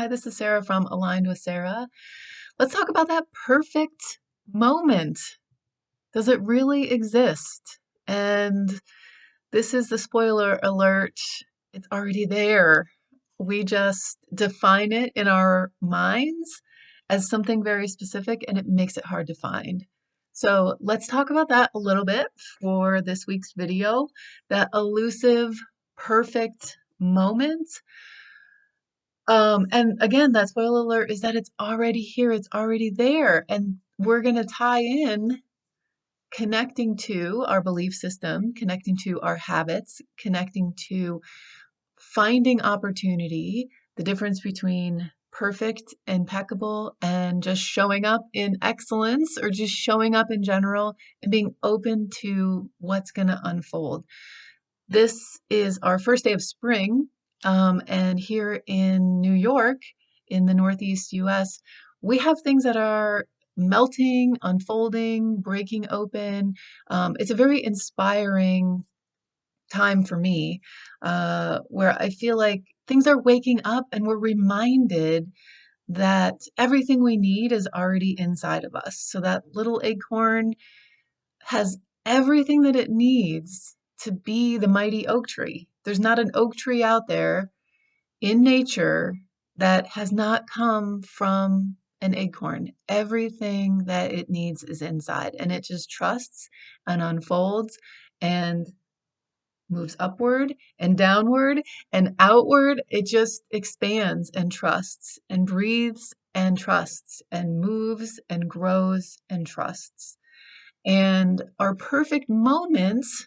Hi, this is Sarah from Aligned with Sarah. Let's talk about that perfect moment. Does it really exist? And this is the spoiler alert. It's already there. We just define it in our minds as something very specific, and it makes it hard to find. So let's talk about that a little bit for this week's video. That elusive, perfect moment. And again, that spoiler alert is that it's already here, it's already there. And we're going to tie in connecting to our belief system, connecting to our habits, connecting to finding opportunity, the difference between perfect, impeccable, and just showing up in excellence or just showing up in general and being open to what's going to unfold. This is our first day of spring, and here in New York, in the Northeast US, we have things that are melting, unfolding, breaking open. It's a very inspiring time for me, where I feel like things are waking up and we're reminded that everything we need is already inside of us. So that little acorn has everything that it needs to be the mighty oak tree. There's not an oak tree out there in nature that has not come from an acorn. Everything that it needs is inside, and it just trusts and unfolds and moves upward and downward and outward. It just expands and trusts and breathes and trusts and moves and grows and trusts. And our perfect moments,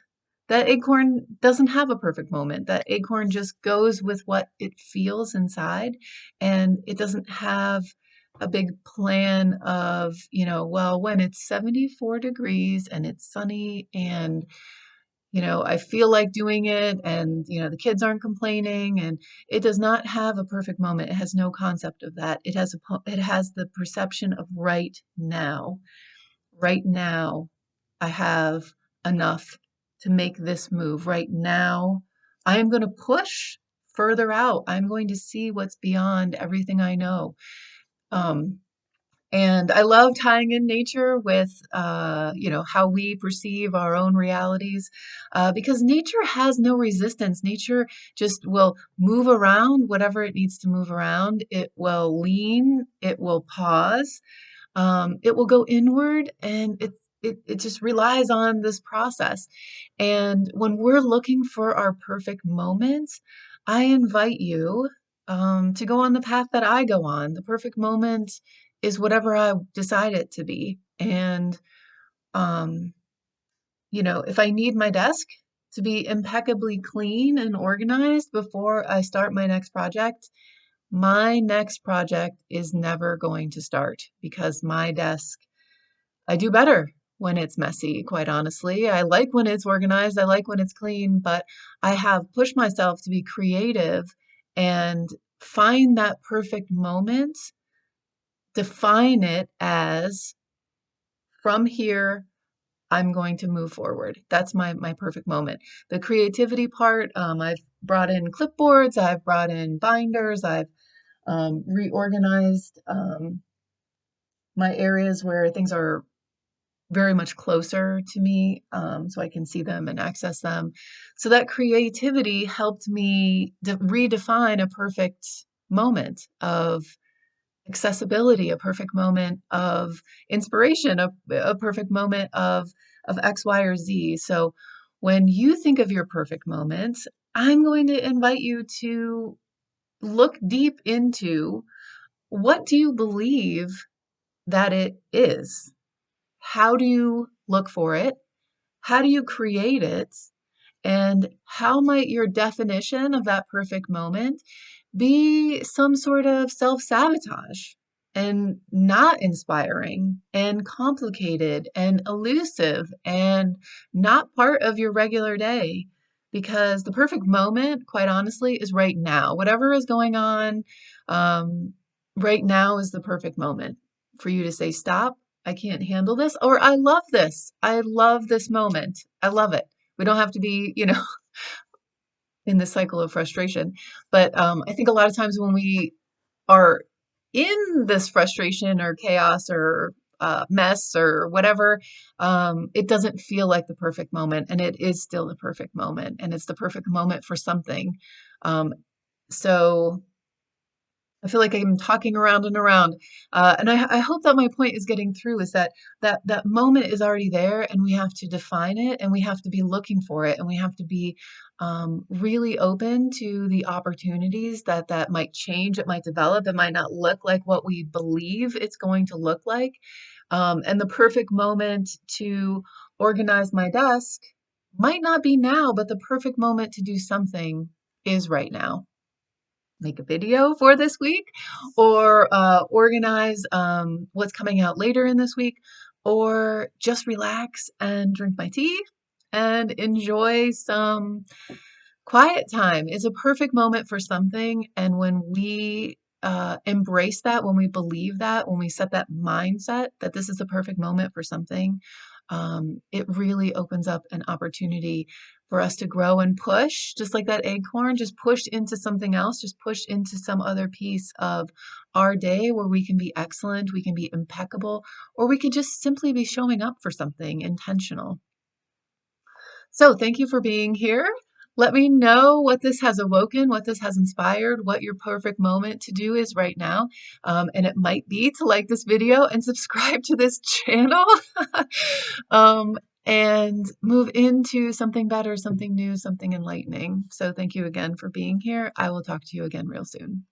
that acorn doesn't have a perfect moment. That acorn just goes with what it feels inside, and it doesn't have a big plan of, well, when it's 74 degrees and it's sunny and I feel like doing it and the kids aren't complaining, and it does not have a perfect moment. It has no concept of that. It has the perception of right now. Right now, I have enough to make this move. Right now, I am going to push further out. I'm going to see what's beyond everything I know. Um, and I love tying in nature with, how we perceive our own realities, because nature has no resistance. Nature just will move around whatever it needs to move around. It will lean, it will pause, it will go inward, and it just relies on this process. And when we're looking for our perfect moments, I invite you to go on the path that I go on. The perfect moment is whatever I decide it to be. And, um, if I need my desk to be impeccably clean and organized before I start my next project is never going to start, because my desk, I do better when it's messy, quite honestly. I like when it's organized, I like when it's clean, but I have pushed myself to be creative and find that perfect moment, define it as, from here, I'm going to move forward. That's my perfect moment. The creativity part, I've brought in clipboards, I've brought in binders, I've reorganized my areas where things are very much closer to me, so I can see them and access them. So that creativity helped me redefine a perfect moment of accessibility, a perfect moment of inspiration, a perfect moment of X, Y, or Z. So when you think of your perfect moment, I'm going to invite you to look deep into, what do you believe that it is? How do you look for it? How do you create it? And how might your definition of that perfect moment be some sort of self-sabotage and not inspiring and complicated and elusive and not part of your regular day? Because the perfect moment, quite honestly, is right now. Whatever is going on, um, right now is the perfect moment for you to say, stop, I can't handle this, or I love this. I love this moment. I love it. We don't have to be, in the cycle of frustration. But I think a lot of times when we are in this frustration or chaos or mess or whatever, it doesn't feel like the perfect moment, and it is still the perfect moment, and it's the perfect moment for something. Um, so I feel like I'm talking around and around, and I hope that my point is getting through. Is that that moment is already there, and we have to define it, and we have to be looking for it, and we have to be really open to the opportunities that might change, it might develop, it might not look like what we believe it's going to look like. And the perfect moment to organize my desk might not be now, but the perfect moment to do something is right now. Make a video for this week, or organize what's coming out later in this week, or just relax and drink my tea and enjoy some quiet time. Is a perfect moment for something. And when we embrace that, when we believe that, when we set that mindset that this is the perfect moment for something, it really opens up an opportunity for us to grow and push, just like that acorn, just push into something else, just push into some other piece of our day where we can be excellent, we can be impeccable, or we can just simply be showing up for something intentional. So thank you for being here. Let me know what this has awoken, what this has inspired, what your perfect moment to do is right now. And it might be to like this video and subscribe to this channel, um, and move into something better, something new, something enlightening. So thank you again for being here. I will talk to you again real soon.